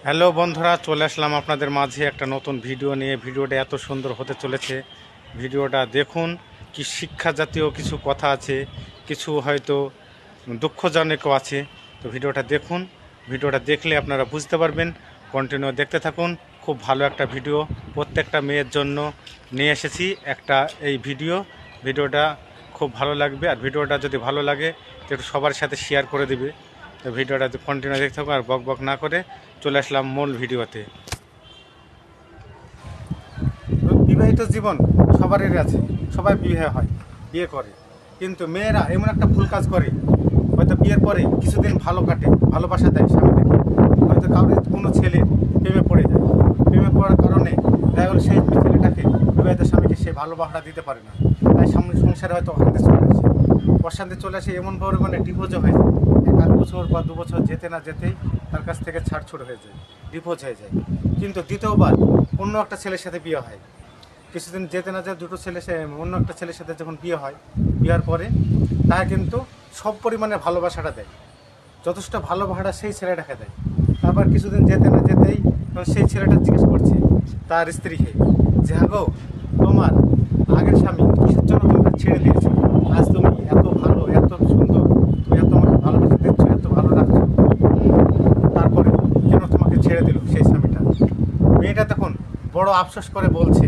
Hello বন্ধুরা, চলে আসলাম আপনাদের মাঝে একটা নতুন ভিডিও নিয়ে। ভিডিওটা এত সুন্দর হতে চলেছে, ভিডিওটা দেখুন। কি শিক্ষা জাতীয় কিছু কথা আছে, কিছু হয়তো দুঃখজনকও আছে। তো ভিডিওটা দেখুন, ভিডিওটা দেখলে আপনারা বুঝতে পারবেন। কন্টিনিউ দেখতে থাকুন। খুব ভালো একটা ভিডিও প্রত্যেকটা মেয়ের জন্য নিয়ে এসেছি একটা এই ভিডিওটা খুব ভালো লাগবে। আর ভিডিওটা যদি ভালো লাগে তো একটু সবার সাথে শেয়ার করে দিবে। তো ভিডিওটা কন্টিনিউ দেখতে থাকুন, আর বক বক না করে চলে আসলাম মূল ভিডিওতে। বিবাহিত জীবন সবারই আছে, সবাই বিয়ে হয়, বিয়ে করে, কিন্তু মেয়েরা এমন একটা ভুল কাজ করে, হয়তো বিয়ের পরে কিছুদিন ভালো কাটে, ভালোবাসা দেয় স্বামীকে, হয়তো কাউকে কোনো ছেলে প্রেমে পড়ে যায়, প্রেমে পড়ার কারণে দেখা গেলো সেই ছেলেটাকে, বিবাহিত স্বামীকে সে ভালোবাসা দিতে পারে না, তাই সামনে সংসারে হয়তো অশান্তি চলে আসে, অশান্তি চলে আসে, এমন পরিমাণে ডিভোর্সও হয়ে যায়। 1 বছর বা 2 বছর যেতে না যেতেই তার কাছ থেকে ছাড়ছুড় হয়ে যায়, ডিভোর্স হয়ে যায়। কিন্তু দ্বিতীয়বার অন্য একটা ছেলের সাথে বিয়ে হয়, কিছুদিন যেতে না যেতে দুটো ছেলে অন্য একটা ছেলের সাথে যখন বিয়ে হয়, বিয়ের পরে তাকে কিন্তু সব পরিমাণে ভালোবাসাটা দেয়, যথেষ্ট ভালোবাসাটা সেই ছেলেটাকে দেয়। তারপর কিছুদিন যেতে না যেতেই সেই ছেলেটা জিজ্ঞেস করছে তার স্ত্রীকে যে, হ্যাঁ গো, তোমার আগের স্বামী কিসের জন্য তোমাকে ছেড়ে দিয়েছে? আজ তুমি এত ভালো, এত সুন্দর, তুমি এত আমাকে ভালোবেসে দিচ্ছ, এত ভালো রাখছো, তারপরে কেন তোমাকে ছেড়ে দিল সেই স্বামীটা? মেয়েটা তখন বড় আফসোস করে বলছে,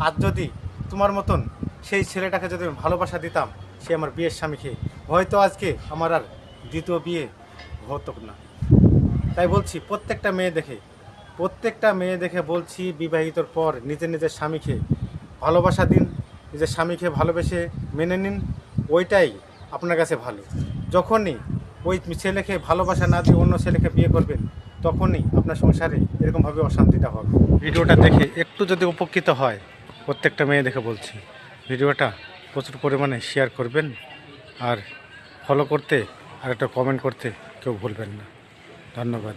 আজ যদি তোমার মতন সেই ছেলেটাকে যদি আমি ভালোবাসা দিতাম, সে আমার বিয়ের স্বামীকে, হয়তো আজকে আমার আর দ্বিতীয় বিয়ে হতো না। তাই বলছি প্রত্যেকটা মেয়ে দেখে বলছি, বিবাহিতর পর নিজের স্বামীকে ভালোবাসা দিন, নিজের স্বামীকে ভালোবেসে মেনে নিন, ওইটাই আপনার কাছে ভালো। যখনই ওই ছেলেকে ভালোবাসা না দিয়ে অন্য ছেলেকে বিয়ে করবেন, তখনই আপনার সংসারে এরকমভাবে অশান্তিটা হবে। ভিডিওটা দেখে একটু যদি উপকৃত হয়, প্রত্যেকটা মেয়ে দেখে বলছি, ভিডিওটা প্রচুর পরিমাণে শেয়ার করবেন, আর ফলো করতে আর একটা কমেন্ট করতে কেউ ভুলবেন না। ধন্যবাদ।